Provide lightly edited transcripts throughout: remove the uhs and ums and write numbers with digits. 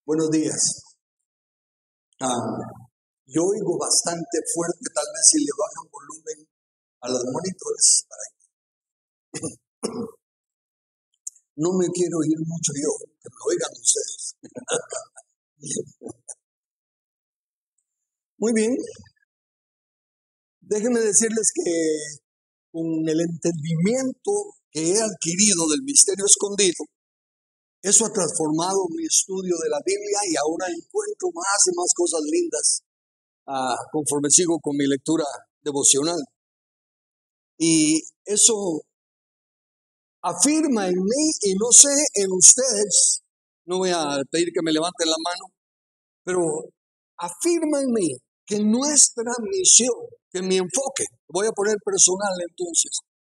Buenos días. Yo oigo bastante fuerte, tal vez si le bajan volumen a los monitores. No me quiero oír mucho yo, que me oigan ustedes. Muy bien. Déjenme decirles que con el entendimiento que he adquirido del misterio escondido, eso ha transformado mi estudio de la Biblia y ahora encuentro más y más cosas lindas conforme sigo con mi lectura devocional. Y eso afirma en mí y no sé en ustedes, no voy a pedir que me levanten la mano, pero afirma en mí que nuestra misión, que mi enfoque, voy a poner personal entonces,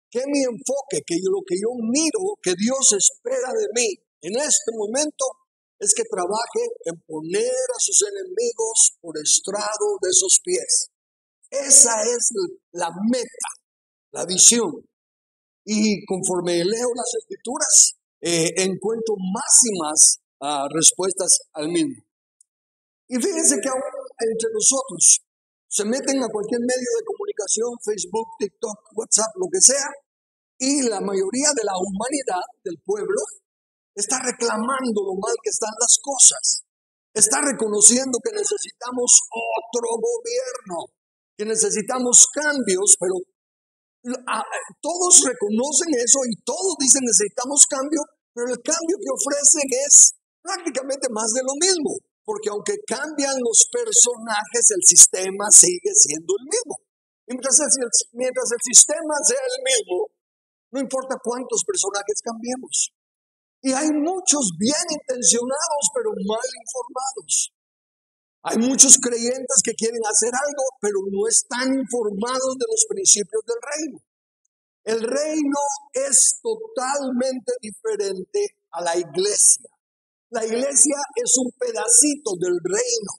que mi enfoque, que lo que yo miro, que Dios espera de mí en este momento, es que trabaje en poner a sus enemigos por estrado de sus pies. Esa es la meta, la visión. Y conforme leo las escrituras, encuentro más y más respuestas al mismo. Y fíjense que ahora entre nosotros se meten a cualquier medio de comunicación, Facebook, TikTok, WhatsApp, lo que sea, y la mayoría de la humanidad, del pueblo, está reclamando lo mal que están las cosas. Está reconociendo que necesitamos otro gobierno, que necesitamos cambios, pero todos reconocen eso y todos dicen necesitamos cambio, pero el cambio que ofrecen es prácticamente más de lo mismo, porque aunque cambian los personajes, el sistema sigue siendo el mismo. Y mientras el sistema sea el mismo, no importa cuántos personajes cambiemos. Y hay muchos bien intencionados, pero mal informados. Hay muchos creyentes que quieren hacer algo, pero no están informados de los principios del reino. El reino es totalmente diferente a la iglesia. La iglesia es un pedacito del reino,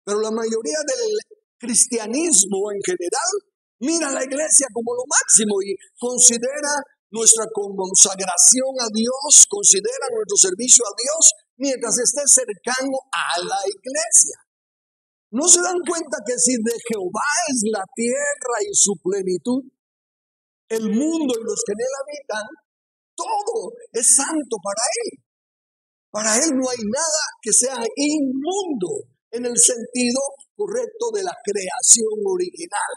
pero la mayoría del cristianismo en general mira a la iglesia como lo máximo y considera nuestra consagración a Dios, considera nuestro servicio a Dios mientras esté cercano a la iglesia. ¿No se dan cuenta que si de Jehová es la tierra y su plenitud, el mundo y los que en él habitan, todo es santo para él? Para él no hay nada que sea inmundo en el sentido correcto de la creación original.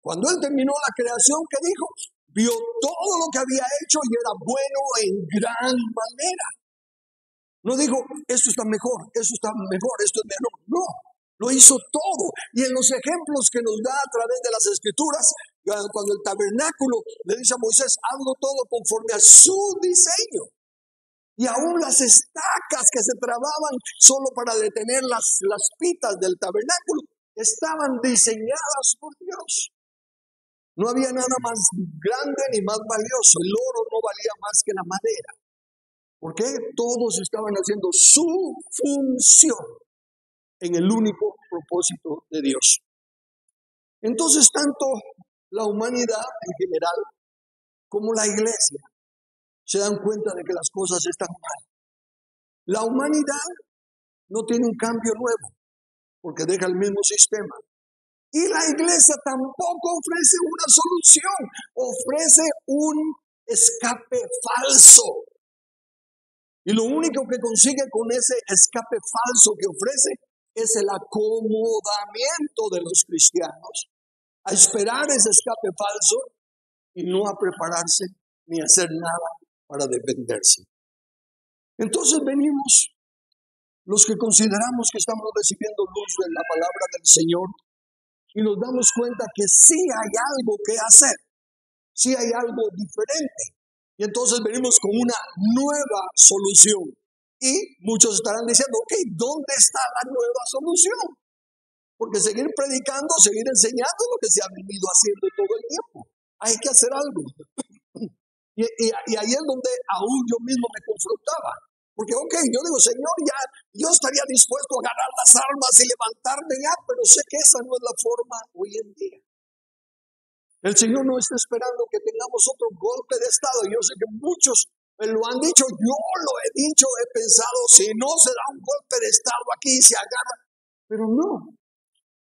Cuando él terminó la creación, ¿qué dijo? Vio todo lo que había hecho y era bueno en gran manera. No dijo, esto está mejor, esto es menor. No, lo hizo todo. Y en los ejemplos que nos da a través de las escrituras, cuando el tabernáculo le dice a Moisés, hazlo todo conforme a su diseño. Y aún las estacas que se trababan solo para detener las pitas del tabernáculo estaban diseñadas por Dios. No había nada más grande ni más valioso. El oro no valía más que la madera. ¿Por qué? Todos estaban haciendo su función en el único propósito de Dios. Entonces, tanto la humanidad en general como la iglesia se dan cuenta de que las cosas están mal. La humanidad no tiene un cambio nuevo, porque deja el mismo sistema. Y la iglesia tampoco ofrece una solución, ofrece un escape falso. Y lo único que consigue con ese escape falso que ofrece es el acomodamiento de los cristianos a esperar ese escape falso y no a prepararse ni a hacer nada para defenderse. Entonces venimos los que consideramos que estamos recibiendo luz de la palabra del Señor y nos damos cuenta que sí hay algo que hacer, sí hay algo diferente. Y entonces venimos con una nueva solución. Y muchos estarán diciendo, ok, ¿dónde está la nueva solución? Porque seguir predicando, seguir enseñando es lo que se ha venido haciendo todo el tiempo. Hay que hacer algo. Y ahí es donde aún yo mismo me confrontaba. Porque, ok, yo digo, Señor, ya yo estaría dispuesto a agarrar las armas y levantarme ya, pero sé que esa no es la forma hoy en día. El Señor no está esperando que tengamos otro golpe de estado. Yo sé que muchos Me lo han dicho, yo lo he dicho, he pensado, si no se da un golpe de estado aquí, se agarra. Pero no,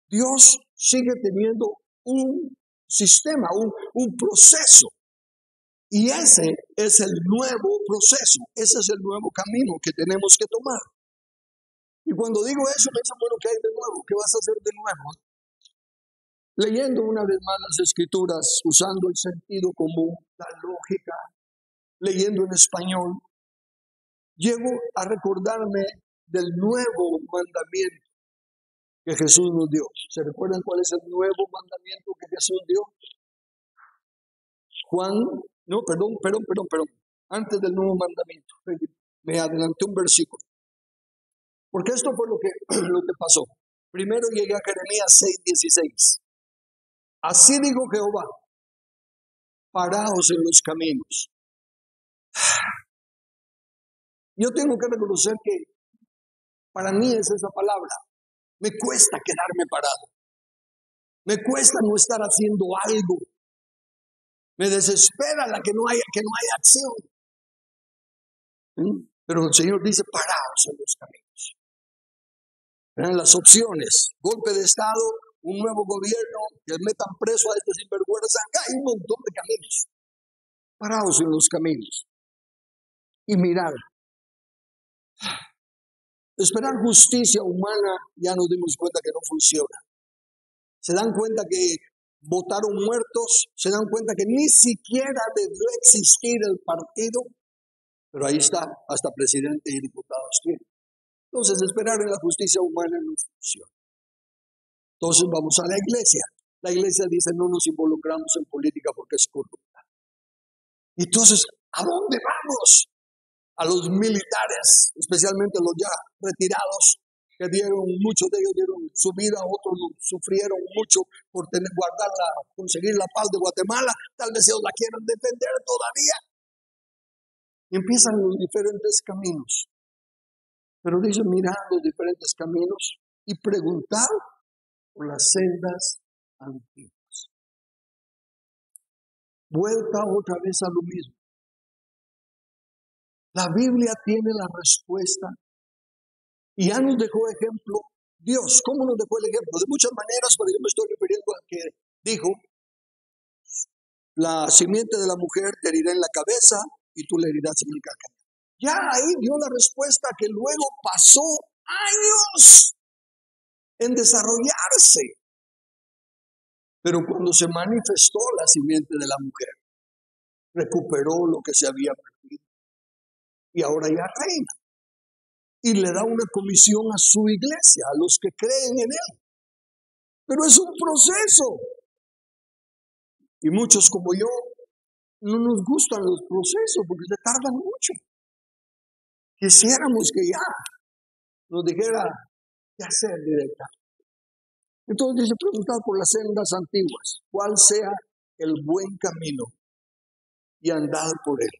Dios sigue teniendo un sistema, un proceso. Y ese es el nuevo proceso, ese es el nuevo camino que tenemos que tomar. Y cuando digo eso, me dicen, bueno, ¿qué hay de nuevo? ¿Qué vas a hacer de nuevo? Leyendo una vez más las escrituras, usando el sentido común, la lógica, leyendo en español, llego a recordarme del nuevo mandamiento que Jesús nos dio. ¿Se recuerdan cuál es el nuevo mandamiento que Jesús dio? Juan, no, perdón. Antes del nuevo mandamiento, me adelanté un versículo. Porque esto fue lo que pasó. Primero llegué a Jeremías 6:16. Así dijo Jehová, paraos en los caminos. Yo tengo que reconocer que para mí es esa palabra. Me cuesta quedarme parado. Me cuesta no estar haciendo algo. Me desespera la que no haya acción. ¿Sí? Pero el Señor dice, paraos en los caminos. Eran las opciones: golpe de Estado, un nuevo gobierno, que metan preso a este sinvergüenza. Acá hay un montón de caminos. Paraos en los caminos. Y mirad. Esperar justicia humana, ya nos dimos cuenta que no funciona. Se dan cuenta que votaron muertos, se dan cuenta que ni siquiera debió existir el partido, pero ahí está, hasta presidente y diputados tienen. Entonces, esperar en la justicia humana no funciona. Entonces, vamos a la iglesia. La iglesia dice, no nos involucramos en política porque es corrupta. Entonces, ¿a dónde vamos? A los militares, especialmente los ya retirados, que muchos de ellos dieron su vida, otros sufrieron mucho por conseguir la paz de Guatemala. Tal vez ellos la quieran defender todavía. Y empiezan los diferentes caminos. Pero dice, mirad los diferentes caminos y preguntad por las sendas antiguas. Vuelta otra vez a lo mismo. La Biblia tiene la respuesta y ya nos dejó ejemplo Dios. ¿Cómo nos dejó el ejemplo? De muchas maneras, pero yo me estoy refiriendo al que dijo, la simiente de la mujer te herirá en la cabeza y tú le herirás en el calcañar. Ya ahí dio la respuesta que luego pasó años en desarrollarse. Pero cuando se manifestó la simiente de la mujer, recuperó lo que se había perdido y ahora ya reina. Y le da una comisión a su iglesia, a los que creen en él. Pero es un proceso. Y muchos como yo no nos gustan los procesos porque se tardan mucho. Quisiéramos que ya nos dijera qué hacer directamente. Entonces dice, preguntar por las sendas antiguas, cuál sea el buen camino y andad por él.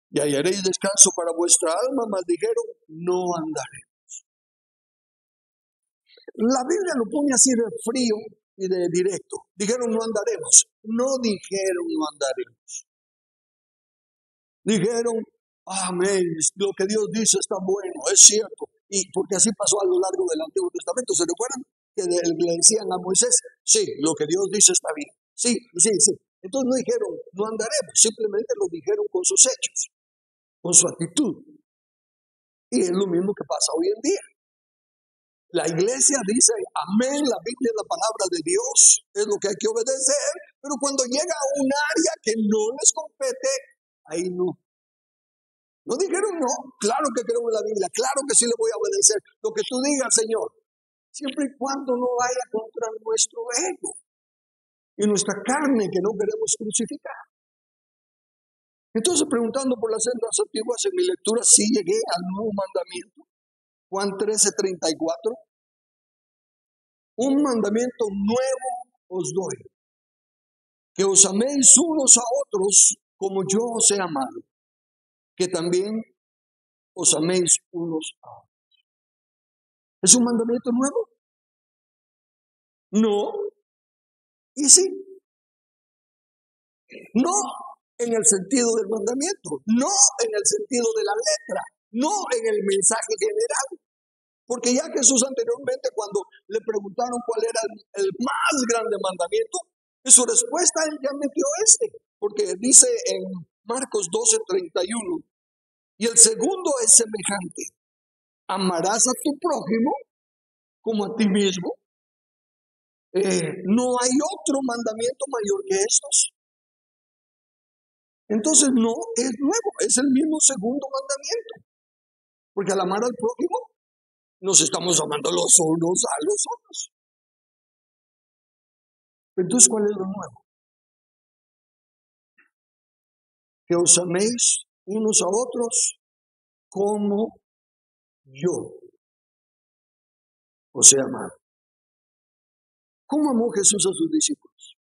Y hallaréis descanso para vuestra alma, mas dijeron, no andaremos. La Biblia lo pone así de frío y de directo. Dijeron, no andaremos. No dijeron, no andaremos. Dijeron, amén, lo que Dios dice está bueno, es cierto. Y porque así pasó a lo largo del Antiguo Testamento. ¿Se recuerdan? Que le decían a Moisés, sí, lo que Dios dice está bien. Sí. Entonces no dijeron, no andaremos. Simplemente lo dijeron con sus hechos, con su actitud. Y es lo mismo que pasa hoy en día. La iglesia dice, amén, la Biblia es la palabra de Dios, es lo que hay que obedecer, pero cuando llega a un área que no les compete, ahí no. No dijeron no, claro que creo en la Biblia, claro que sí le voy a obedecer, lo que tú digas, Señor, siempre y cuando no vaya contra nuestro ego y nuestra carne que no queremos crucificar. Entonces, preguntando por las sendas antiguas, en mi lectura sí llegué al nuevo mandamiento, Juan 13:34. Un mandamiento nuevo os doy, que os améis unos a otros como yo os he amado, que también os améis unos a otros. ¿Es un mandamiento nuevo? No. ¿Y sí? No. en el sentido del mandamiento, no en el sentido de la letra, no en el mensaje general. Porque ya Jesús anteriormente, cuando le preguntaron cuál era el más grande mandamiento, en su respuesta él ya metió porque dice en Marcos 12:31, y el segundo es semejante: amarás a tu prójimo como a ti mismo. No hay otro mandamiento mayor que estos. Entonces no es nuevo, es el mismo segundo mandamiento. Porque al amar al prójimo, nos estamos amando los unos a los otros. Entonces, ¿cuál es lo nuevo? Que os améis unos a otros como yo os he amado. ¿Cómo amó Jesús a sus discípulos?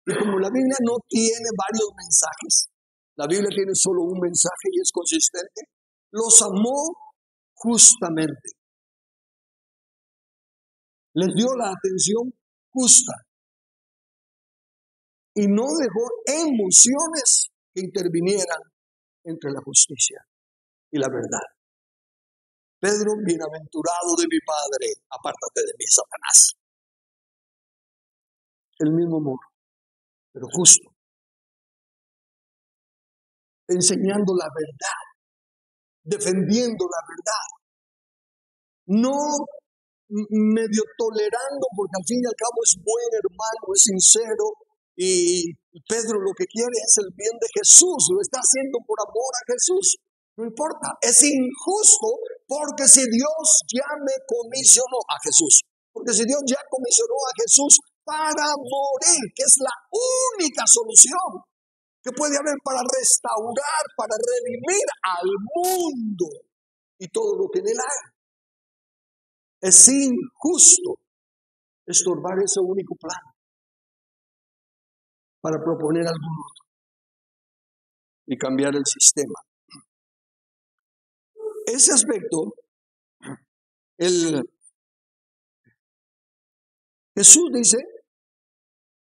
Y como la Biblia no tiene varios mensajes, la Biblia tiene solo un mensaje y es consistente, los amó justamente. Les dio la atención justa y no dejó emociones que intervinieran entre la justicia y la verdad. Pedro, bienaventurado de mi Padre, apártate de mí, Satanás. El mismo amor, pero justo, enseñando la verdad, defendiendo la verdad, no medio tolerando, porque al fin y al cabo es buen hermano, es sincero, y Pedro lo que quiere es el bien de Jesús, lo está haciendo por amor a Jesús. No importa, es injusto, porque si Dios ya me comisionó a Jesús, porque si Dios ya comisionó a Jesús para morir, que es la única solución que puede haber para restaurar, para redimir al mundo y todo lo que en él hay. Es injusto estorbar ese único plan para proponer algún otro y cambiar el sistema. Ese aspecto, Jesús dice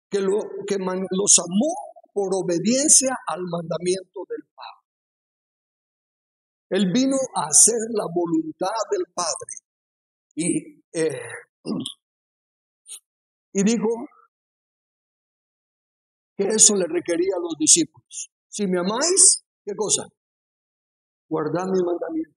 que los amó por obediencia al mandamiento del Padre. Él vino a hacer la voluntad del Padre y dijo que eso le requería a los discípulos. Si me amáis, ¿qué cosa? Guardad mis mandamientos.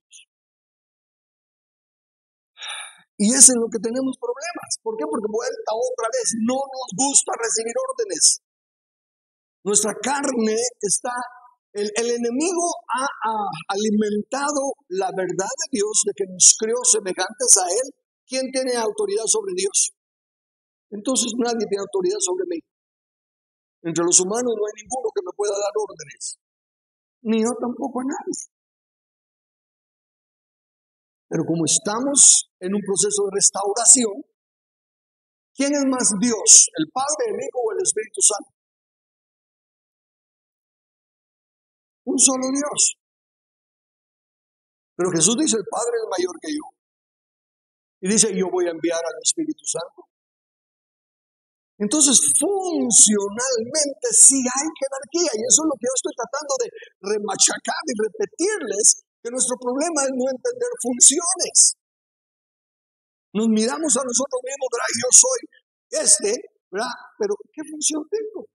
Y es en lo que tenemos problemas. ¿Por qué? Porque vuelta otra vez, no nos gusta recibir órdenes. Nuestra carne está, el enemigo ha alimentado la verdad de Dios de que nos creó semejantes a Él. ¿Quién tiene autoridad sobre Dios? Entonces nadie tiene autoridad sobre mí. Entre los humanos no hay ninguno que me pueda dar órdenes. Ni yo tampoco a nadie. Pero como estamos en un proceso de restauración, ¿quién es más Dios? ¿El Padre, el Hijo o el Espíritu Santo? Un solo Dios. Pero Jesús dice, el Padre es mayor que yo. Y dice, yo voy a enviar al Espíritu Santo. Entonces, funcionalmente sí hay jerarquía. Y eso es lo que yo estoy tratando de remachacar y repetirles, que nuestro problema es no entender funciones. Nos miramos a nosotros mismos, ¿verdad? Yo soy ¿verdad? Pero ¿qué función tengo?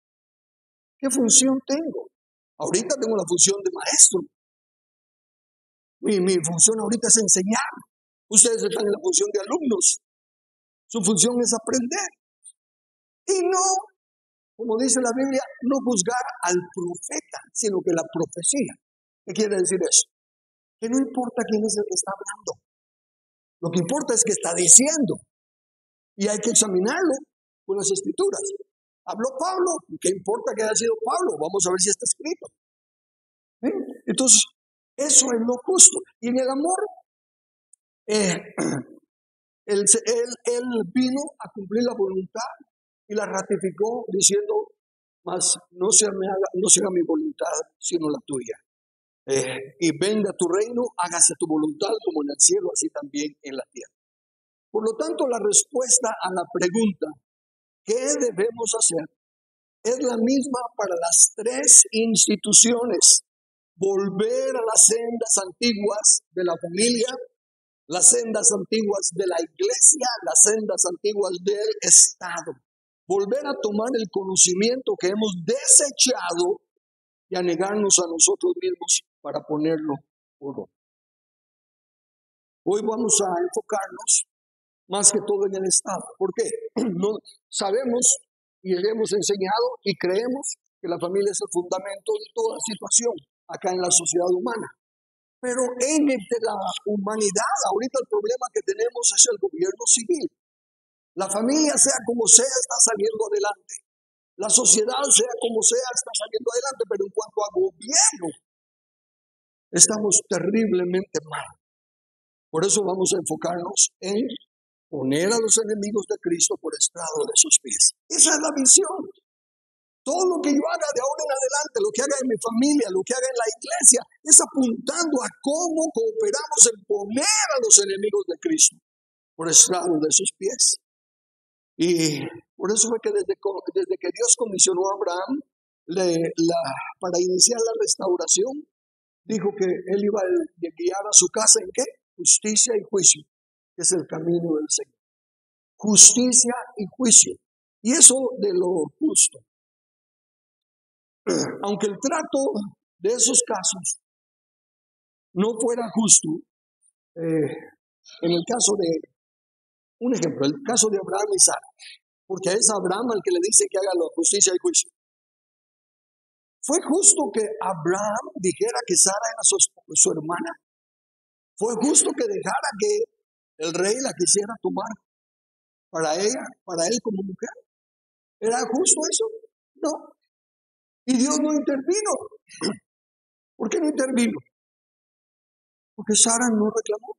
¿Qué función tengo? Ahorita tengo la función de maestro. Mi función ahorita es enseñar. Ustedes están en la función de alumnos. Su función es aprender. Y no, como dice la Biblia, no juzgar al profeta, sino que la profecía. ¿Qué quiere decir eso? Que no importa quién es el que está hablando. Lo que importa es que está diciendo. Y hay que examinarlo con las escrituras. Habló Pablo, ¿qué importa que haya sido Pablo? Vamos a ver si está escrito. Entonces, eso es lo justo. Y en el amor, él vino a cumplir la voluntad y la ratificó diciendo, mas no se haga mi voluntad, sino la tuya. Y venga tu reino, hágase tu voluntad como en el cielo, así también en la tierra. Por lo tanto, la respuesta a la pregunta, ¿qué debemos hacer?, es la misma para las tres instituciones. Volver a las sendas antiguas de la familia, las sendas antiguas de la iglesia, las sendas antiguas del Estado. Volver a tomar el conocimiento que hemos desechado y a negarnos a nosotros mismos para ponerlo por obra. Hoy vamos a enfocarnos más que todo en el Estado. ¿Por qué? No sabemos y hemos enseñado y creemos que la familia es el fundamento de toda situación acá en la sociedad humana. Pero en la humanidad, ahorita el problema que tenemos es el gobierno civil. La familia, sea como sea, está saliendo adelante. La sociedad, sea como sea, está saliendo adelante. Pero en cuanto a gobierno, estamos terriblemente mal. Por eso vamos a enfocarnos en poner a los enemigos de Cristo por estrado de sus pies. Esa es la visión. Todo lo que yo haga de ahora en adelante, lo que haga en mi familia, lo que haga en la iglesia, es apuntando a cómo cooperamos en poner a los enemigos de Cristo por estrado de sus pies. Y por eso fue que desde que Dios comisionó a Abraham para iniciar la restauración, dijo que él iba a guiar a su casa ¿en qué? Justicia y juicio, que es el camino del Señor. Justicia y juicio. Y eso de lo justo. Aunque el trato de esos casos no fuera justo, en el caso de, un ejemplo, el caso de Abraham y Sara, porque es Abraham al que le dice que haga la justicia y juicio. ¿Fue justo que Abraham dijera que Sara era su hermana? ¿Fue justo que dejara que el rey la quisiera tomar para ella, para él como mujer? ¿Era justo eso? No. Y Dios no intervino. ¿Por qué no intervino? Porque Sara no reclamó.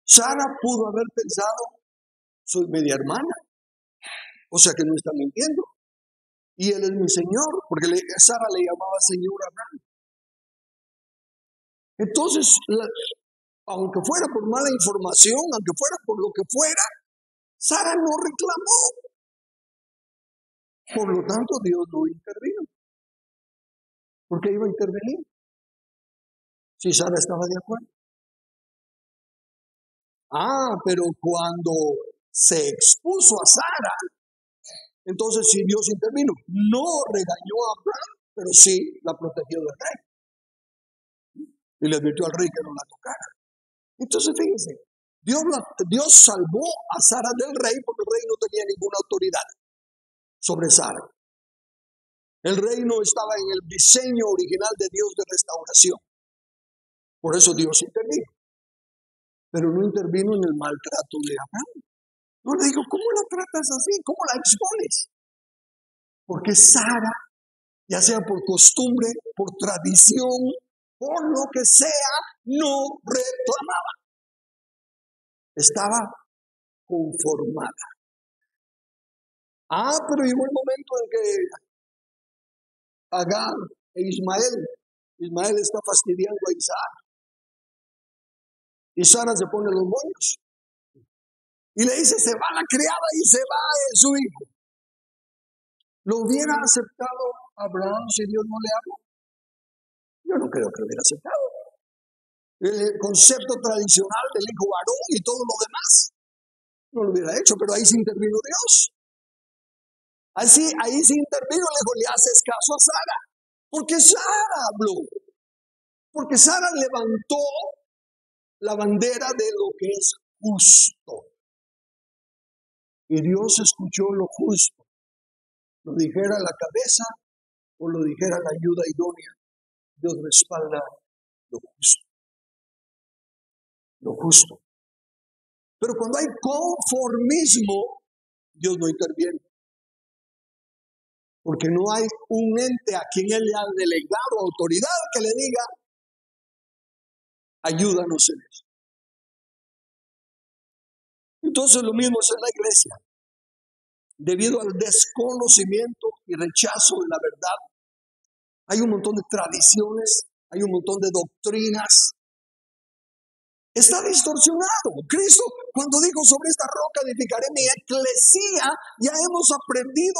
Sara pudo haber pensado, soy media hermana, o sea que no está mintiendo. Y él es mi señor, porque Sara le llamaba señor Abraham. Entonces, aunque fuera por mala información, aunque fuera por lo que fuera, Sara no reclamó. Por lo tanto, Dios no intervino. ¿Por qué iba a intervenir? Si Sara estaba de acuerdo. Pero cuando se expuso a Sara, entonces sí Dios intervino. No regañó a Abraham, pero sí la protegió del rey. Y le advirtió al rey que no la tocara. Entonces fíjense, Dios salvó a Sara del rey porque el rey no tenía ninguna autoridad sobre Sara. El rey no estaba en el diseño original de Dios de restauración. Por eso Dios intervino. Pero no intervino en el maltrato de Abraham. No le digo, ¿cómo la tratas así? ¿Cómo la expones? Porque Sara, ya sea por costumbre, por tradición, por lo que sea, no reclamaba. Estaba conformada. Pero llegó el momento en que Agar e Ismael está fastidiando a Isaac. Y Sara se pone los moños. Y le dice, se va la criada y se va su hijo. ¿Lo hubiera aceptado Abraham si Dios no le habló? Yo no creo que lo hubiera aceptado. El concepto tradicional del hijo varón y todo lo demás no lo hubiera hecho, pero ahí se intervino Dios. Ahí se intervino, le dijo, le haces caso a Sara. Porque Sara habló. Porque Sara levantó la bandera de lo que es justo. Y Dios escuchó lo justo. Lo dijera la cabeza o lo dijera la ayuda idónea. Dios respalda lo justo. Lo justo. Pero cuando hay conformismo, Dios no interviene. Porque no hay un ente a quien Él le ha delegado autoridad que le diga, ayúdanos en eso. Entonces lo mismo es en la iglesia. Debido al desconocimiento y rechazo de la verdad, hay un montón de tradiciones, hay un montón de doctrinas Está distorsionado. Cristo, cuando dijo sobre esta roca edificaré mi eclesía, ya hemos aprendido,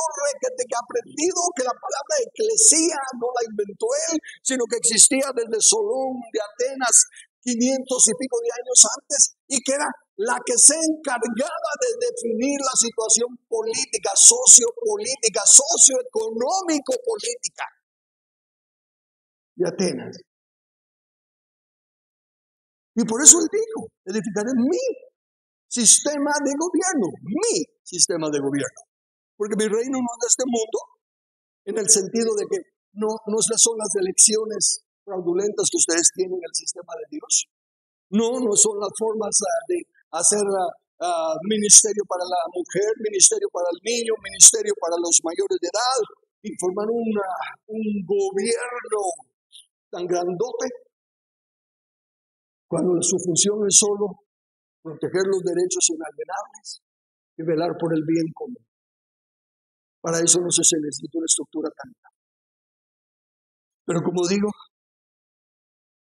que la palabra eclesía no la inventó él, sino que existía desde Solón de Atenas 500 y pico de años antes, y que era la que se encargaba de definir la situación política, sociopolítica, socioeconómico-política de Atenas. Y por eso él dijo, edificaré mi sistema de gobierno, porque mi reino no es de este mundo, en el sentido de que no son las elecciones fraudulentas que ustedes tienen en el sistema de Dios, no son las formas de hacer ministerio para la mujer, ministerio para el niño, ministerio para los mayores de edad, y formar un gobierno tan grandote, cuando su función es solo proteger los derechos inalienables y velar por el bien común. Para eso no se necesita una estructura tan grande. Pero como digo,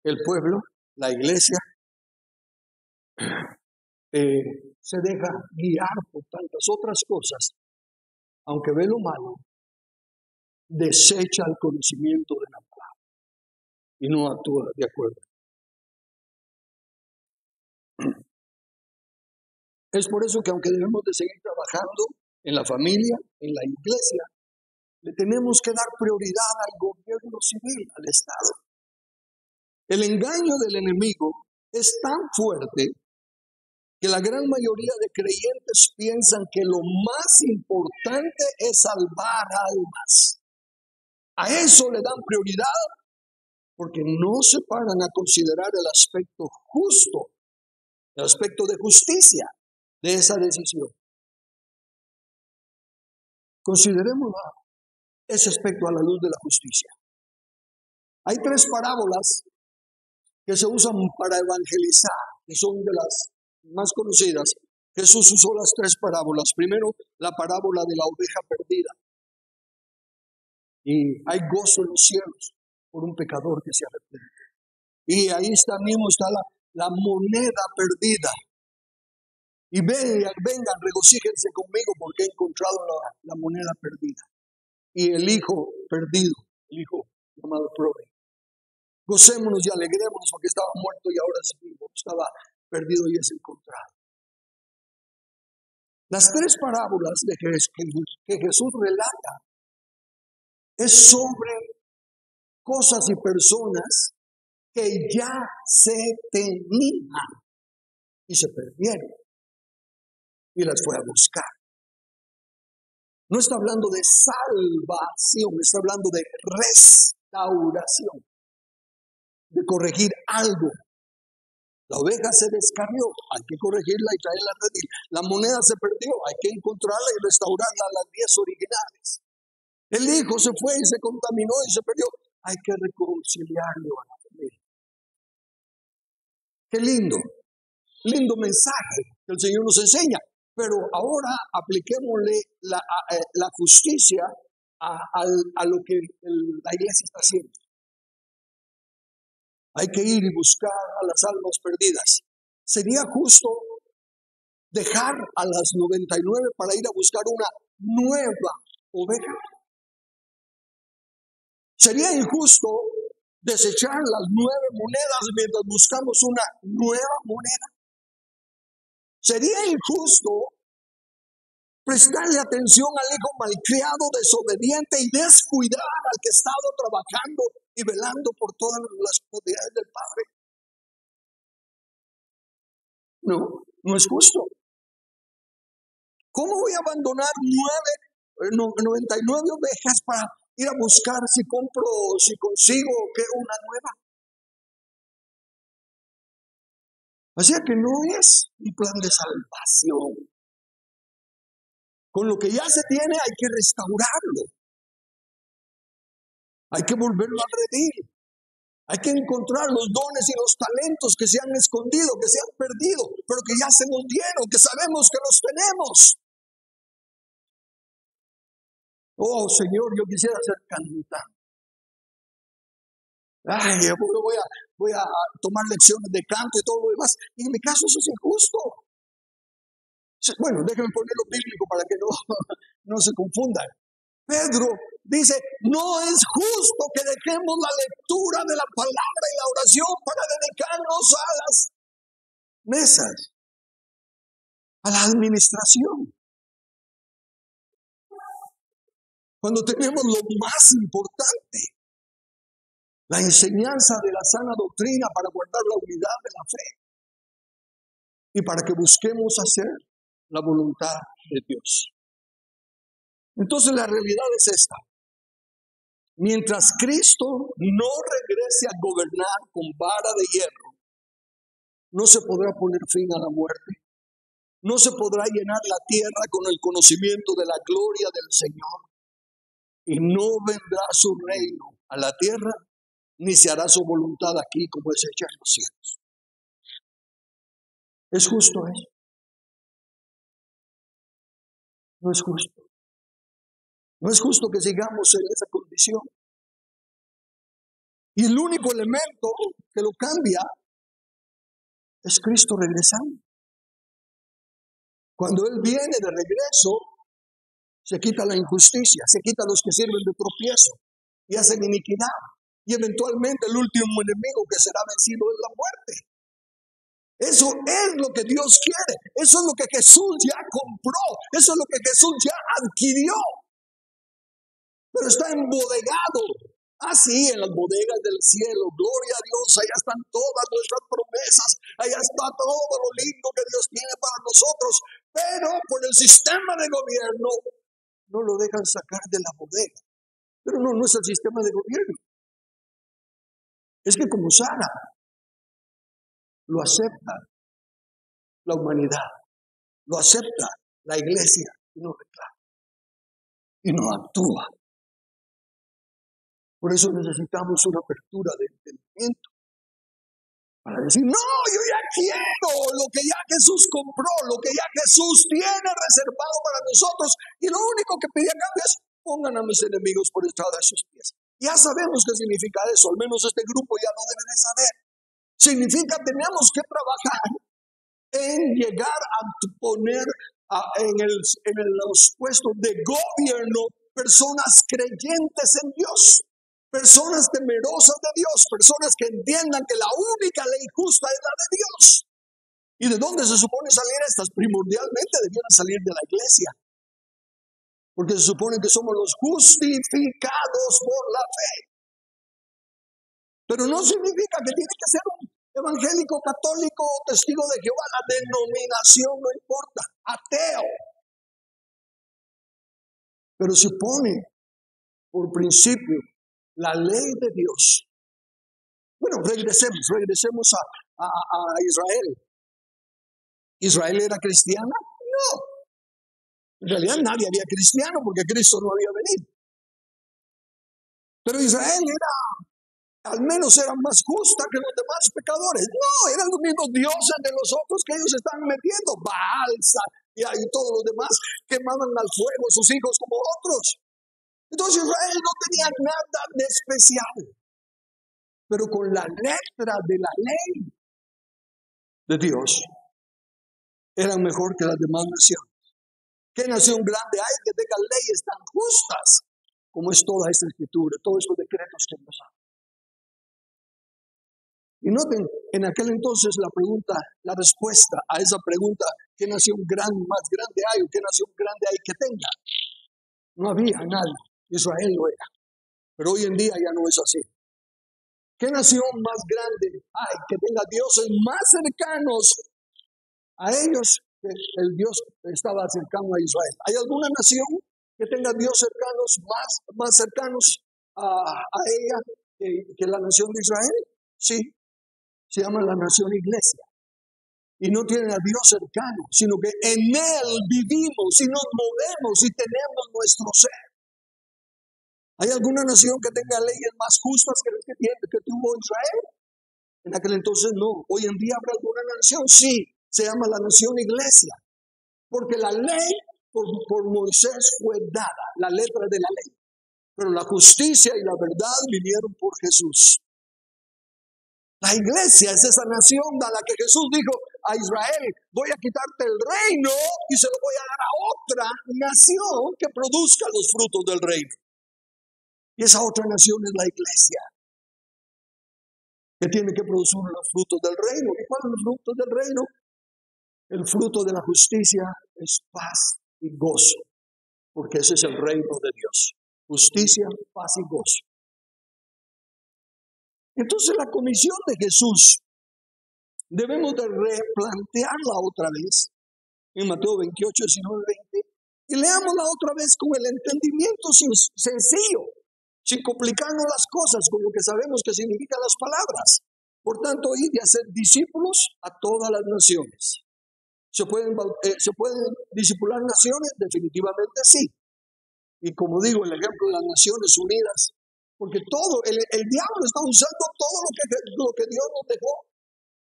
el pueblo, la iglesia, se deja guiar por tantas otras cosas, aunque ve lo malo, desecha el conocimiento de la palabra y no actúa de acuerdo. Es por eso que aunque debemos de seguir trabajando en la familia, en la iglesia, le tenemos que dar prioridad al gobierno civil, al Estado. El engaño del enemigo es tan fuerte que la gran mayoría de creyentes piensan que lo más importante es salvar almas. A eso le dan prioridad porque no se paran a considerar el aspecto justo, el aspecto de justicia de esa decisión. Consideremos ese aspecto a la luz de la justicia. Hay 3 parábolas que se usan para evangelizar, que son de las más conocidas. Jesús usó las 3 parábolas. Primero, la parábola de la oveja perdida. Y hay gozo en los cielos por un pecador que se arrepiente. Y ahí mismo está la moneda perdida. Y vengan, regocíjense conmigo porque he encontrado la moneda perdida. Y el hijo perdido, el hijo llamado Prode. Gocémonos y alegrémonos porque estaba muerto y ahora es vivo, estaba perdido y es encontrado. Las 3 parábolas que Jesús relata es sobre cosas y personas que ya se tenían y se perdieron y las fue a buscar. No está hablando de salvación, está hablando de restauración, de corregir algo. La oveja se descarrió, hay que corregirla y traerla a redil. La moneda se perdió, hay que encontrarla y restaurarla a las 10 originales. El hijo se fue y se contaminó y se perdió, hay que reconciliarlo a la familia. Qué lindo mensaje que el Señor nos enseña. Pero ahora apliquémosle la justicia a lo que la iglesia está haciendo. Hay que ir y buscar a las almas perdidas. ¿Sería justo dejar a las 99 para ir a buscar una nueva oveja? ¿Sería injusto desechar las 9 monedas mientras buscamos una nueva moneda? ¿Sería injusto prestarle atención al hijo malcriado, desobediente y descuidar al que ha estado trabajando y velando por todas las propiedades del Padre? No es justo. ¿Cómo voy a abandonar 99 ovejas para ir a buscar si consigo una nueva? Así que no es un plan de salvación. Con lo que ya se tiene hay que restaurarlo. Hay que volverlo a redil. Hay que encontrar los dones y los talentos que se han escondido, que se han perdido, pero que ya se nos dieron, que sabemos que los tenemos. Oh Señor, yo quisiera ser cantante. Ay, yo voy a tomar lecciones de canto y todo lo demás. Y en mi caso eso es injusto. Bueno, déjenme ponerlo bíblico para que no, no se confundan. Pedro dice, no es justo que dejemos la lectura de la palabra y la oración para dedicarnos a las mesas, a la administración. Cuando tenemos lo más importante, la enseñanza de la sana doctrina para guardar la unidad de la fe y para que busquemos hacer la voluntad de Dios. Entonces la realidad es esta. Mientras Cristo no regrese a gobernar con vara de hierro, no se podrá poner fin a la muerte. No se podrá llenar la tierra con el conocimiento de la gloria del Señor. Y no vendrá su reino a la tierra, ni se hará su voluntad aquí como es hecha en los cielos. ¿Es justo eso? No es justo. No es justo que sigamos en esa condición. Y el único elemento que lo cambia es Cristo regresando. Cuando Él viene de regreso, se quita la injusticia, se quita a los que sirven de tropiezo y hacen iniquidad. Y eventualmente el último enemigo que será vencido es la muerte. Eso es lo que Dios quiere. Eso es lo que Jesús ya compró. Eso es lo que Jesús ya adquirió. Pero está embodegado. Así en las bodegas del cielo. Gloria a Dios. Allá están todas nuestras promesas. Allá está todo lo lindo que Dios tiene para nosotros. Pero por el sistema de gobierno no lo dejan sacar de la bodega. Pero no es el sistema de gobierno. Es que como Sara lo acepta la humanidad, lo acepta la iglesia y no reclama y no actúa. Por eso necesitamos una apertura de entendimiento para decir, no, yo ya quiero lo que ya Jesús compró, lo que ya Jesús tiene reservado para nosotros, y lo único que pide a cambio es, pongan a mis enemigos por estrada de sus pies. Ya sabemos qué significa eso, al menos este grupo ya lo debe de saber. Significa tenemos que trabajar en llegar a poner en los puestos de gobierno personas creyentes en Dios, personas temerosas de Dios, personas que entiendan que la única ley justa es la de Dios. ¿Y de dónde se supone salir estas? Primordialmente debieran salir de la iglesia, porque se supone que somos los justificados por la fe. Pero no significa que tiene que ser un evangélico, católico o testigo de Jehová. La denominación no importa. Ateo. Pero se pone por principio la ley de Dios. Bueno, regresemos a Israel. ¿Israel era cristiana? No. En realidad nadie había cristiano porque Cristo no había venido. Pero Israel al menos eran más justa que los demás pecadores. No, eran los mismos dioses de los otros que ellos están metiendo. Baal y todos los demás quemaban al fuego a sus hijos como otros. Entonces Israel no tenía nada de especial. Pero con la letra de la ley de Dios, eran mejor que las demás naciones. ¿Qué nación grande hay que tenga leyes tan justas como es toda esta escritura, todos estos decretos que nos dan? Y noten, en aquel entonces la respuesta a esa pregunta, ¿qué nación más grande hay o qué nación grande hay que tenga? No había nadie, Israel lo era, pero hoy en día ya no es así. ¿Qué nación más grande hay que tenga dioses más cercanos a ellos que el Dios estaba cercano a Israel? ¿Hay alguna nación que tenga dioses cercanos más cercanos a ella que la nación de Israel? Sí. Se llama la nación iglesia. Y no tienen a Dios cercano, sino que en Él vivimos y nos movemos y tenemos nuestro ser. ¿Hay alguna nación que tenga leyes más justas que las que tuvo Israel? En aquel entonces no. Hoy en día habrá alguna nación, sí, se llama la nación iglesia. Porque la ley por Moisés fue dada, la letra de la ley. Pero la justicia y la verdad vinieron por Jesús. La iglesia es esa nación a la que Jesús dijo a Israel: voy a quitarte el reino y se lo voy a dar a otra nación que produzca los frutos del reino. Y esa otra nación es la iglesia, que tiene que producir los frutos del reino. ¿Y cuáles son los frutos del reino? El fruto de la justicia es paz y gozo, porque ese es el reino de Dios. Justicia, paz y gozo. Entonces la comisión de Jesús debemos de replantearla otra vez en Mateo 28, 19, 20, y leámosla otra vez con el entendimiento sencillo, sin complicarnos las cosas con lo que sabemos que significan las palabras. Por tanto, id y hacer discípulos a todas las naciones. ¿Se pueden discipular naciones? Definitivamente sí. Y como digo, el ejemplo de las Naciones Unidas, porque todo, el diablo está usando todo lo que Dios nos dejó,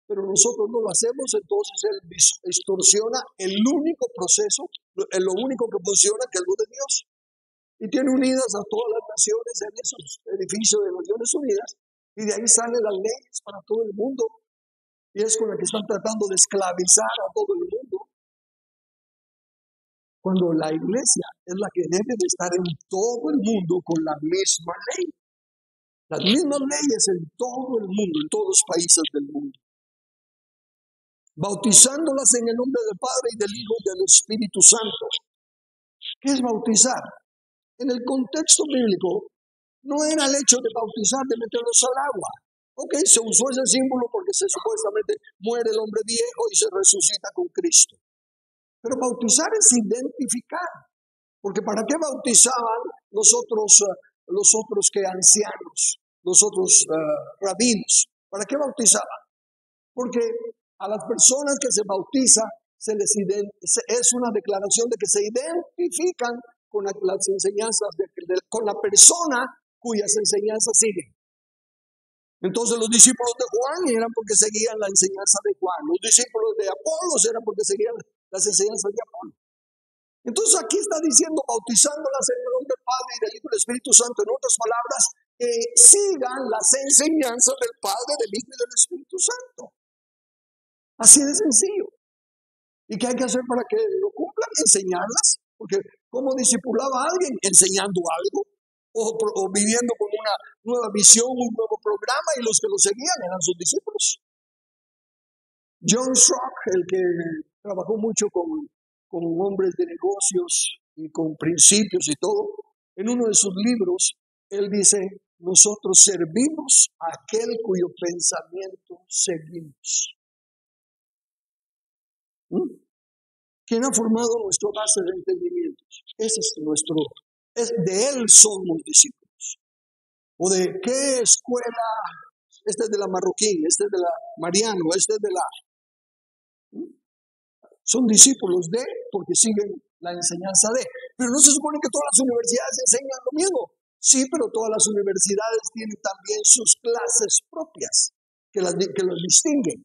pero nosotros no lo hacemos. Entonces él distorsiona el único proceso, lo único que funciona, que es lo de Dios. Y tiene unidas a todas las naciones en esos edificios de Naciones Unidas, y de ahí salen las leyes para todo el mundo, y es con la que están tratando de esclavizar a todo el mundo. Cuando la iglesia es la que debe de estar en todo el mundo con la misma ley. Las mismas leyes en todo el mundo, en todos los países del mundo. Bautizándolas en el nombre del Padre y del Hijo y del Espíritu Santo. ¿Qué es bautizar? En el contexto bíblico, no era el hecho de bautizar, de meterlos al agua. Ok, se usó ese símbolo porque supuestamente muere el hombre viejo y se resucita con Cristo. Pero bautizar es identificar. Porque ¿para qué bautizaban los otros que ancianos, los otros rabinos? ¿Para qué bautizaban? Porque a las personas que se bautizan es una declaración de que se identifican con las enseñanzas, con la persona cuyas enseñanzas siguen. Entonces los discípulos de Juan eran porque seguían la enseñanza de Juan. Los discípulos de Apolos eran porque seguían las enseñanzas de Apolo. Entonces aquí está diciendo, bautizándolas en el nombre del Padre y del Hijo y del Espíritu Santo. En otras palabras, que sigan las enseñanzas del Padre, del Hijo y del Espíritu Santo. Así de sencillo. ¿Y qué hay que hacer para que lo cumplan? Enseñarlas. Porque ¿cómo discipulaba a alguien? Enseñando algo. O viviendo con una nueva visión, un nuevo programa, y los que lo seguían eran sus discípulos. John Strock, el que trabajó mucho con hombres de negocios y con principios y todo, en uno de sus libros, él dice: nosotros servimos a aquel cuyo pensamiento seguimos. ¿Quién ha formado nuestra base de entendimientos? Ese es de él somos discípulos. ¿O de qué escuela? Este es de la Marroquín, este es de la Mariano, este es de la... Son discípulos de, porque siguen la enseñanza de. Pero no se supone que todas las universidades enseñan lo mismo. Sí, pero todas las universidades tienen también sus clases propias que las distinguen.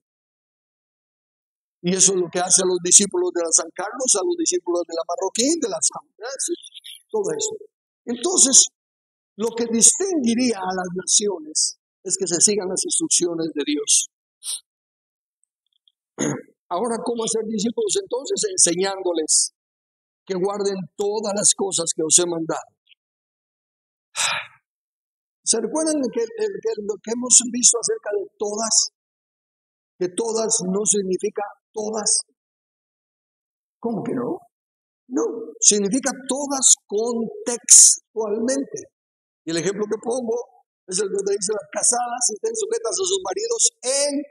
Y eso es lo que hace a los discípulos de la San Carlos, a los discípulos de la Marroquín, de las Francisas, todo eso. Entonces, lo que distinguiría a las naciones es que se sigan las instrucciones de Dios. Ahora, ¿cómo hacer discípulos? Entonces, enseñándoles que guarden todas las cosas que os he mandado. ¿Se recuerdan que lo que hemos visto acerca de todas? Que todas no significa todas. ¿Cómo que no? No, significa todas contextualmente. Y el ejemplo que pongo es el que dice: las casadas estén sujetas a sus maridos en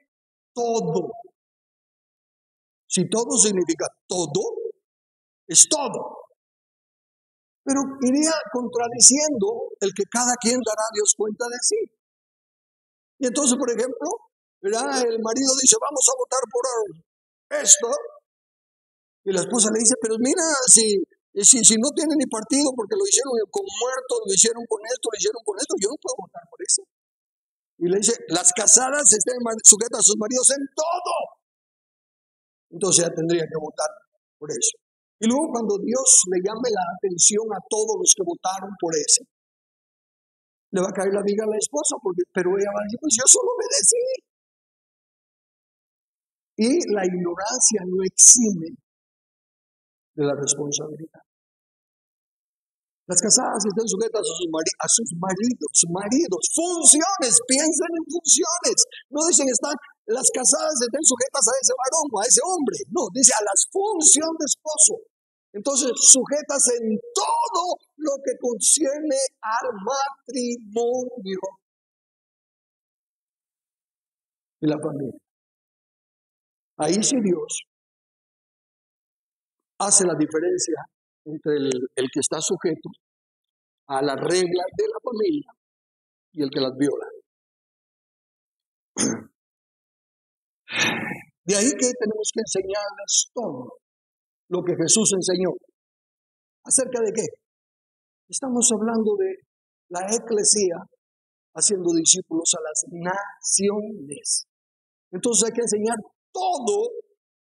todo. Si todo significa todo, es todo. Pero iría contradiciendo el que cada quien dará a Dios cuenta de sí. Y entonces, por ejemplo, ¿verdad? El marido dice: vamos a votar por esto. Y la esposa le dice: pero mira, si no tiene ni partido, porque lo hicieron con muertos, lo hicieron con esto, yo no puedo votar por eso. Y le dice: las casadas estén sujetas a sus maridos en todo. Entonces ya tendría que votar por eso. Y luego, cuando Dios le llame la atención a todos los que votaron por eso, le va a caer la viga a la esposa, pero ella va a decir: pues yo solo obedecí. Y la ignorancia no exime de la responsabilidad. Las casadas estén sujetas a sus maridos, funciones, piensen en funciones. No dicen las casadas estén sujetas a ese varón o a ese hombre. No, dice a las funciones de esposo. Entonces, sujetas en todo lo que concierne al matrimonio y la familia. Ahí sí Dios hace la diferencia entre el que está sujeto a las reglas de la familia y el que las viola. De ahí que tenemos que enseñarles todo lo que Jesús enseñó. ¿Acerca de qué? Estamos hablando de la eclesía haciendo discípulos a las naciones. Entonces hay que enseñar todo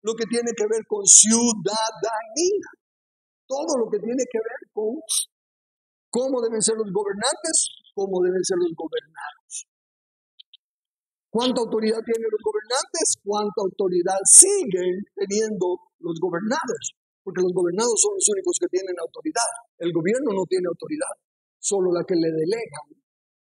lo que tiene que ver con ciudadanía, todo lo que tiene que ver con cómo deben ser los gobernantes, cómo deben ser los gobernados. ¿Cuánta autoridad tienen los gobernantes? ¿Cuánta autoridad siguen teniendo los gobernados? Porque los gobernados son los únicos que tienen autoridad. El gobierno no tiene autoridad, solo la que le delegan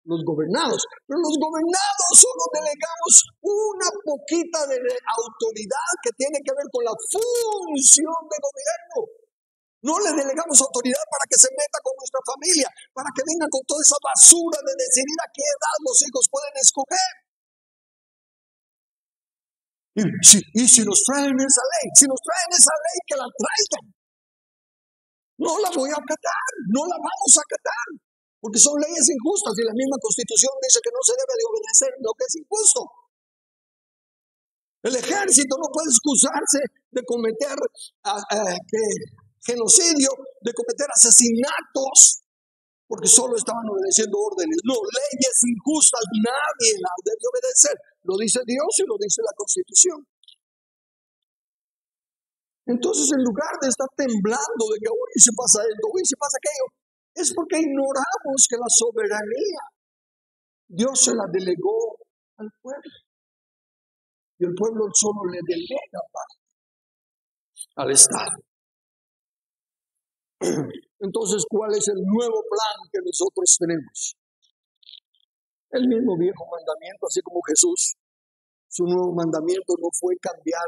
los gobernados. Pero los gobernados solo delegamos una poquita de autoridad que tiene que ver con la función de gobierno. No le delegamos autoridad para que se meta con nuestra familia, para que venga con toda esa basura de decidir a qué edad los hijos pueden escoger. Y si nos traen esa ley, que la traigan. No la voy a acatar, no la vamos a acatar, porque son leyes injustas y la misma Constitución dice que no se debe de obedecer lo que es injusto. El ejército no puede excusarse de cometer genocidio, de cometer asesinatos, porque solo estaban obedeciendo órdenes. No, leyes injustas nadie las debe obedecer. Lo dice Dios y lo dice la Constitución. Entonces, en lugar de estar temblando de que hoy se pasa esto, hoy se pasa aquello, es porque ignoramos que la soberanía Dios se la delegó al pueblo. Y el pueblo solo le delega al Estado. Entonces, ¿cuál es el nuevo plan que nosotros tenemos? El mismo viejo mandamiento, así como Jesús, su nuevo mandamiento no fue cambiar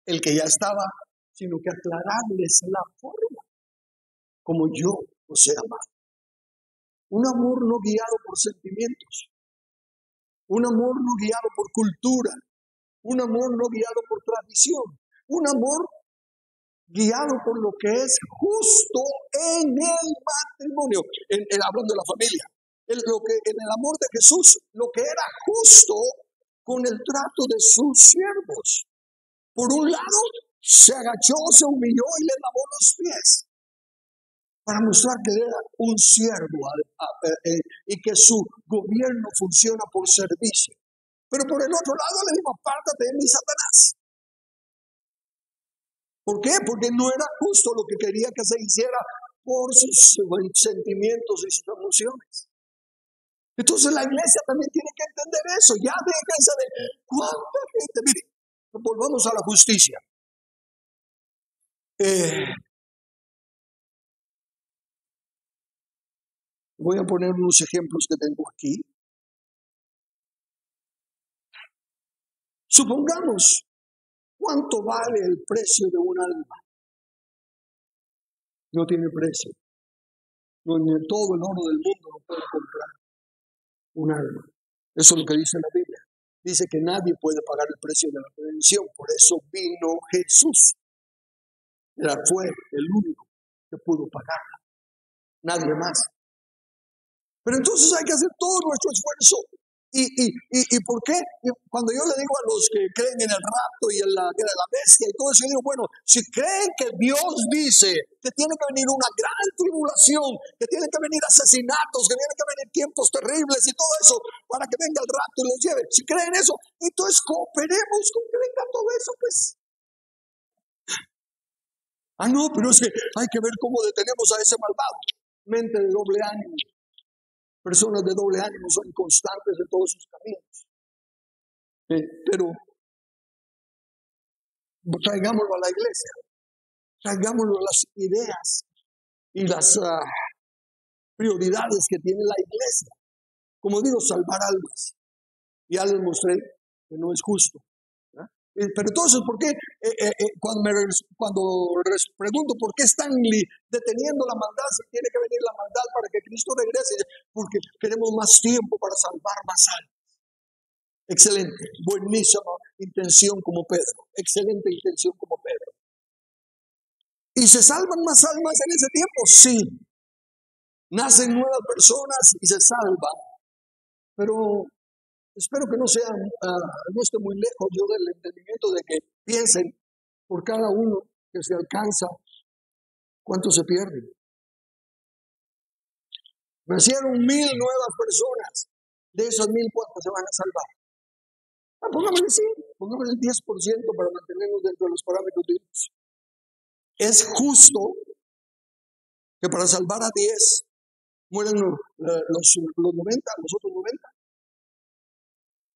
el que ya estaba, sino que aclararles la forma como yo os he amado. Un amor no guiado por sentimientos, un amor no guiado por cultura, un amor no guiado por tradición, un amor guiado por lo que es justo en el matrimonio, hablando de la familia, en el amor de Jesús, lo que era justo con el trato de sus siervos. Por un lado, se agachó, se humilló y le lavó los pies para mostrar que era un siervo y que su gobierno funciona por servicio. Pero por el otro lado le dijo, apártate de mí, Satanás. ¿Por qué? Porque no era justo lo que quería que se hiciera por sus sentimientos y sus emociones. Entonces la iglesia también tiene que entender eso. Ya déjense de cuánta gente. Mire, volvamos a la justicia. Voy a poner unos ejemplos que tengo aquí. Supongamos, ¿cuánto vale el precio de un alma? No tiene precio. No, ni todo el oro del mundo no puede comprar un alma. Eso es lo que dice la Biblia. Dice que nadie puede pagar el precio de la redención. Por eso vino Jesús. Fue el único que pudo pagarla. Nadie más. Pero entonces hay que hacer todo nuestro esfuerzo. ¿Y por qué? Cuando yo le digo a los que creen en el rapto y en la bestia y todo eso, yo digo, bueno, si creen que Dios dice que tiene que venir una gran tribulación, que tienen que venir asesinatos, que tienen que venir tiempos terribles y todo eso para que venga el rapto y los lleve, si creen eso, entonces cooperemos con que venga todo eso, pues. No, pero es que hay que ver cómo detenemos a ese malvado. Mente de doble ánimo. Personas de doble ánimo son constantes en todos sus caminos. Pero traigámoslo a la iglesia, traigámoslo a las ideas y las prioridades que tiene la iglesia. Como digo, salvar almas. Ya les mostré que no es justo. Pero entonces, ¿por qué? Cuando pregunto por qué están deteniendo la maldad, si tiene que venir la maldad para que Cristo regrese, porque queremos más tiempo para salvar más almas. Excelente, buenísima intención como Pedro, excelente intención como Pedro. ¿Y se salvan más almas en ese tiempo? Sí. Nacen nuevas personas y se salvan, pero espero que no esté muy lejos yo del entendimiento de que piensen por cada uno que se alcanza, ¿cuántos se pierden? Nacieron 1,000 nuevas personas. De esas 1,000, ¿cuántas se van a salvar? Pongámosle 100, pongámosle el 10% para mantenernos dentro de los parámetros de Dios. Es justo que para salvar a 10 mueran los 90, los otros 90.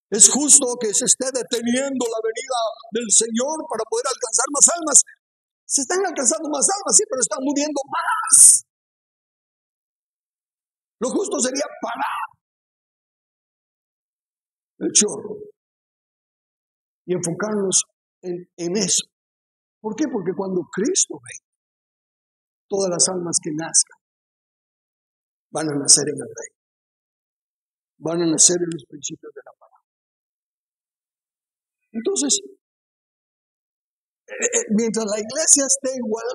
Es justo que se esté deteniendo la venida del Señor para poder alcanzar más almas. Se están alcanzando más almas, sí, pero están muriendo más. Lo justo sería parar el chorro y enfocarnos en eso. ¿Por qué? Porque cuando Cristo venga, todas las almas que nazcan van a nacer en el reino. Van a nacer en los principios de la palabra. Entonces, mientras la iglesia esté igual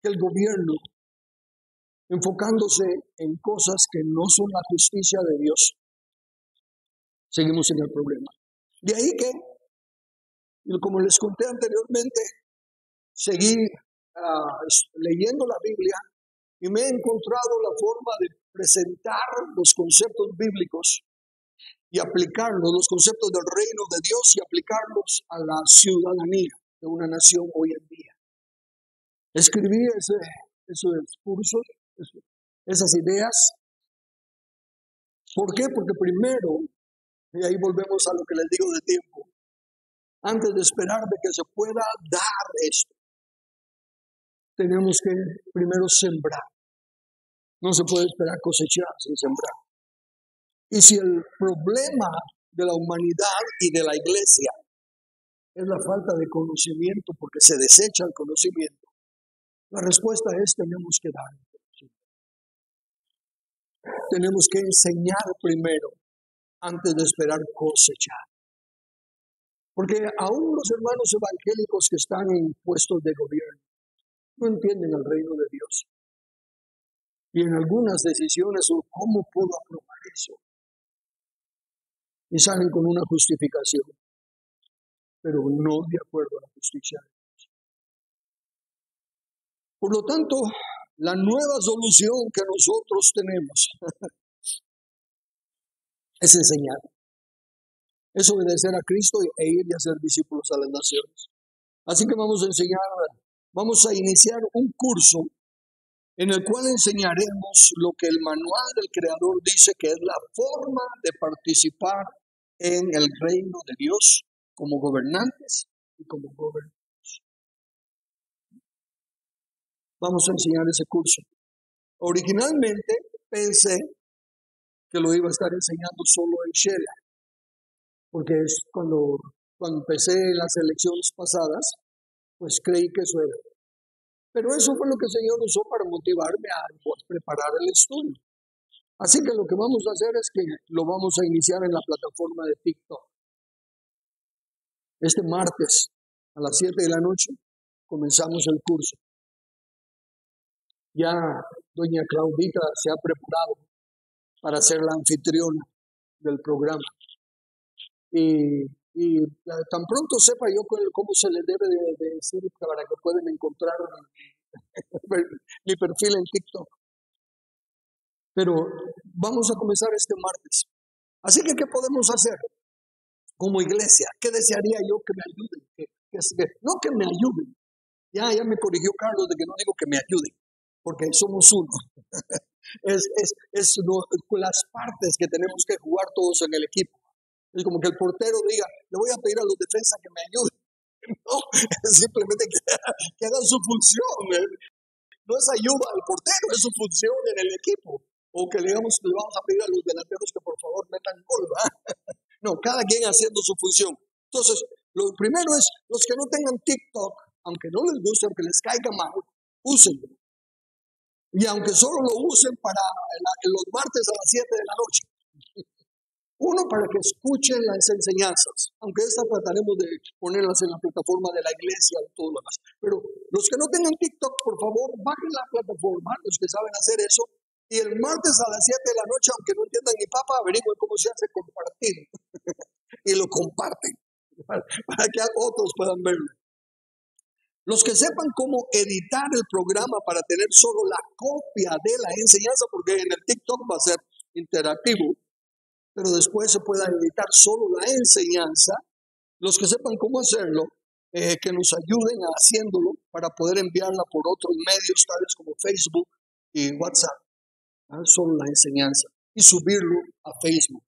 que el gobierno, enfocándose en cosas que no son la justicia de Dios, seguimos en el problema. De ahí que, como les conté anteriormente, seguí leyendo la Biblia y me he encontrado la forma de presentar los conceptos bíblicos y aplicarlos, los conceptos del reino de Dios y aplicarlos a la ciudadanía de una nación hoy en día. Escribí esos discursos, esas ideas. ¿Por qué? Porque primero, y ahí volvemos a lo que les digo de tiempo, antes de esperar de que se pueda dar esto, tenemos que primero sembrar. No se puede esperar cosechar sin sembrar. Y si el problema de la humanidad y de la iglesia es la falta de conocimiento porque se desecha el conocimiento, la respuesta es tenemos que dar. Tenemos que enseñar primero antes de esperar cosechar. Porque aún los hermanos evangélicos que están en puestos de gobierno no entienden el reino de Dios. Y en algunas decisiones, ¿cómo puedo aprobar eso? Y salen con una justificación, pero no de acuerdo a la justicia de Dios. Por lo tanto, la nueva solución que nosotros tenemos es enseñar. Es obedecer a Cristo e ir y hacer discípulos a las naciones. Así que vamos a iniciar un curso en el cual enseñaremos lo que el manual del Creador dice que es la forma de participar en el reino de Dios como gobernantes y como gobernados. Vamos a enseñar ese curso. Originalmente pensé que lo iba a estar enseñando solo en Shela, porque es cuando empecé las elecciones pasadas, pues creí que eso era. Pero eso fue lo que el Señor usó para motivarme a preparar el estudio. Así que lo que vamos a hacer es que lo vamos a iniciar en la plataforma de TikTok. Este martes a las 7 de la noche comenzamos el curso. Ya doña Claudita se ha preparado para ser la anfitriona del programa. Y tan pronto sepa yo cómo se le debe de decir para que puedan encontrar mi perfil en TikTok. Pero vamos a comenzar este martes. Así que, ¿qué podemos hacer como iglesia? ¿Qué desearía yo que me ayuden? No que me ayuden. Ya me corrigió Carlos de que no digo que me ayuden, porque somos uno. es las partes que tenemos que jugar todos en el equipo. Es como que el portero diga, le voy a pedir a los defensas que me ayuden. No, simplemente que hagan su función. No es ayuda al portero, es su función en el equipo. O que le vamos a pedir a los delanteros que por favor metan gol, ¿verdad? No, cada quien haciendo su función. Entonces, lo primero es, los que no tengan TikTok, aunque no les guste, aunque les caiga mal, úsenlo. Y aunque solo lo usen para los martes a las 7 de la noche. Uno, para que escuchen las enseñanzas, aunque esta trataremos de ponerlas en la plataforma de la iglesia y todo lo demás. Pero los que no tengan TikTok, por favor, bajen la plataforma, los que saben hacer eso, y el martes a las 7 de la noche, aunque no entiendan ni papa, averigüen cómo se hace compartir. Y lo comparten, para que otros puedan verlo. Los que sepan cómo editar el programa para tener solo la copia de la enseñanza, porque en el TikTok va a ser interactivo, pero después se pueda editar solo la enseñanza. Los que sepan cómo hacerlo, que nos ayuden haciéndolo para poder enviarla por otros medios, tales como Facebook y WhatsApp. Solo la enseñanza. Y subirlo a Facebook.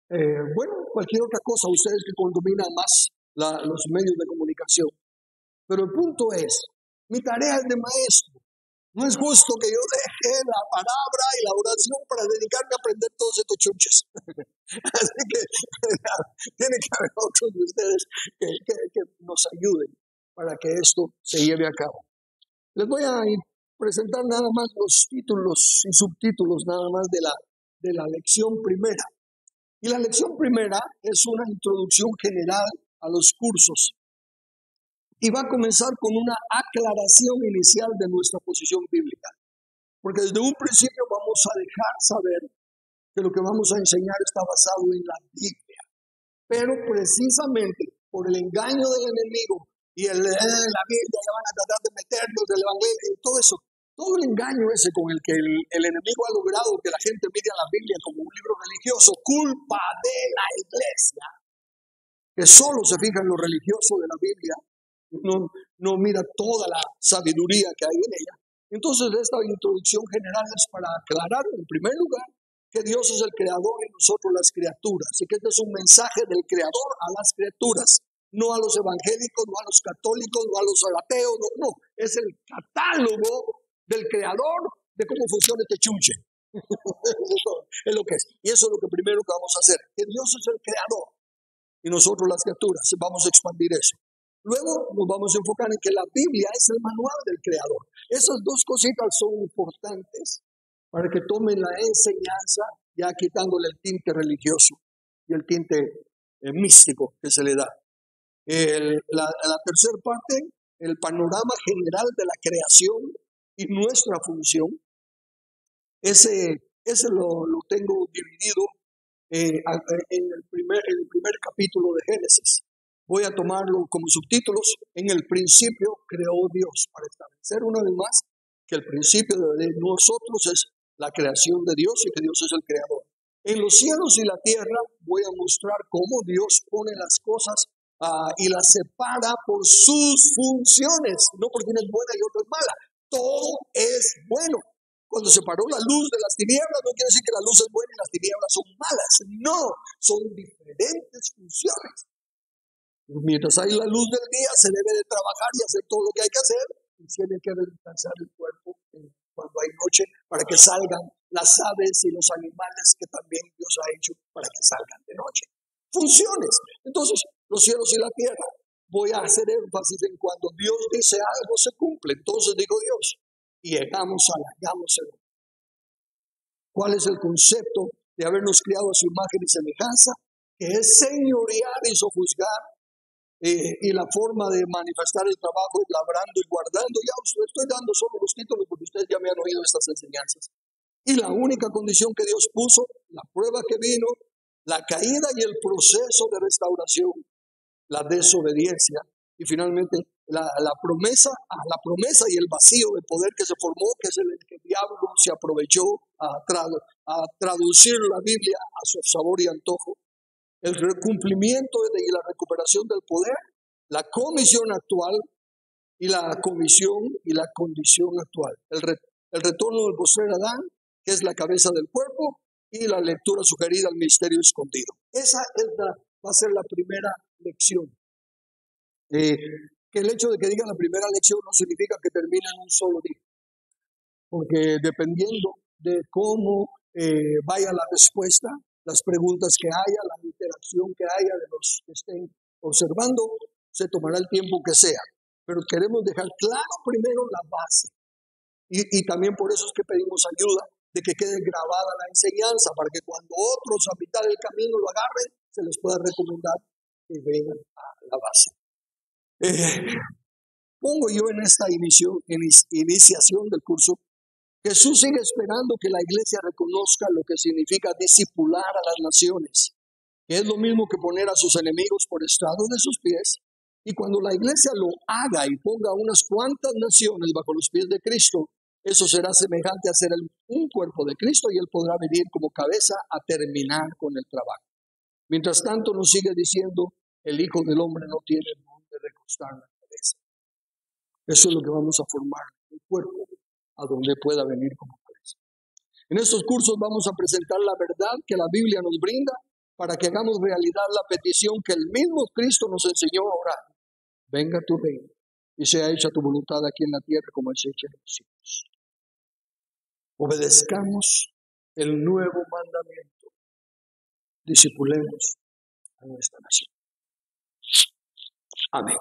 Bueno, cualquier otra cosa, ustedes que dominan más los medios de comunicación. Pero el punto es, mi tarea es de maestro. No es justo que yo deje la palabra y la oración para dedicarme a aprender todos estos chunches. Así que tiene que haber otros de ustedes que nos ayuden para que esto se lleve a cabo. Les voy a presentar nada más los títulos y subtítulos nada más de la lección primera. Y la lección primera es una introducción general a los cursos. Y va a comenzar con una aclaración inicial de nuestra posición bíblica. Porque desde un principio vamos a dejar saber que lo que vamos a enseñar está basado en la Biblia. Pero precisamente por el engaño del enemigo y la Biblia ya van a tratar de meternos del evangelio y todo eso. Todo el engaño ese con el que el enemigo ha logrado que la gente mire a la Biblia como un libro religioso, culpa de la iglesia, que solo se fija en lo religioso de la Biblia, no mira toda la sabiduría que hay en ella. Entonces esta introducción general es para aclarar en primer lugar que Dios es el creador y nosotros las criaturas, y que este es un mensaje del creador a las criaturas, no a los evangélicos, no a los católicos, no a los ateos, no, es el catálogo del creador de cómo funciona este chunche. Es lo que es. Y eso es lo que primero que vamos a hacer, que Dios es el creador y nosotros las criaturas. Vamos a expandir eso. Luego nos vamos a enfocar en que la Biblia es el manual del creador. Esas dos cositas son importantes para que tomen la enseñanza, ya quitándole el tinte religioso y el tinte místico que se le da. La tercera parte, el panorama general de la creación y nuestra función. Ese lo tengo dividido en el primer capítulo de Génesis. Voy a tomarlo como subtítulos. En el principio creó Dios, para establecer una vez más que el principio de nosotros es la creación de Dios y que Dios es el creador. En los cielos y la tierra voy a mostrar cómo Dios pone las cosas y las separa por sus funciones, no porque una es buena y otra es mala. Todo es bueno. Cuando separó la luz de las tinieblas, no quiere decir que la luz es buena y las tinieblas son malas. No, son diferentes funciones. Mientras hay la luz del día, se debe de trabajar y hacer todo lo que hay que hacer. Y tiene que descansar el cuerpo cuando hay noche para que salgan las aves y los animales que también Dios ha hecho para que salgan de noche. Funciones. Entonces, los cielos y la tierra. Voy a hacer énfasis en cuando Dios dice algo se cumple. Entonces digo Dios. Y hagámoselo. ¿Cuál es el concepto de habernos criado a su imagen y semejanza? Que es señorear y sojuzgar. Y la forma de manifestar el trabajo es labrando y guardando. Ya os estoy dando solo los títulos porque ustedes ya me han oído estas enseñanzas. Y la única condición que Dios puso, la prueba que vino, la caída y el proceso de restauración, la desobediencia y finalmente la promesa y el vacío de poder que se formó, que es el que el diablo se aprovechó a traducir la Biblia a su sabor y antojo. El cumplimiento y la recuperación del poder, la comisión actual y la comisión y la condición actual. El retorno del postrer Adán, que es la cabeza del cuerpo, y la lectura sugerida al misterio escondido. Esa va a ser la primera lección. Que el hecho de que diga la primera lección no significa que termine en un solo día, porque dependiendo de cómo vaya la respuesta, las preguntas que haya, la interacción que haya de los que estén observando, se tomará el tiempo que sea. Pero queremos dejar claro primero la base. Y también por eso es que pedimos ayuda de que quede grabada la enseñanza, para que cuando otros a mitad del camino lo agarren, se les pueda recomendar que vengan a la base. Pongo yo en esta iniciación del curso: Jesús sigue esperando que la iglesia reconozca lo que significa discipular a las naciones, que es lo mismo que poner a sus enemigos por estrado de sus pies. Y cuando la iglesia lo haga y ponga unas cuantas naciones bajo los pies de Cristo, eso será semejante a ser un cuerpo de Cristo, y Él podrá venir como cabeza a terminar con el trabajo. Mientras tanto, nos sigue diciendo: el Hijo del Hombre no tiene dónde recostar la cabeza. Eso es lo que vamos a formar, un cuerpo a donde pueda venir como cabeza. En estos cursos vamos a presentar la verdad que la Biblia nos brinda, para que hagamos realidad la petición que el mismo Cristo nos enseñó a orar: venga tu reino y sea hecha tu voluntad aquí en la tierra como es hecha en los cielos. Obedezcamos el nuevo mandamiento: discipulemos a nuestra nación. Amén.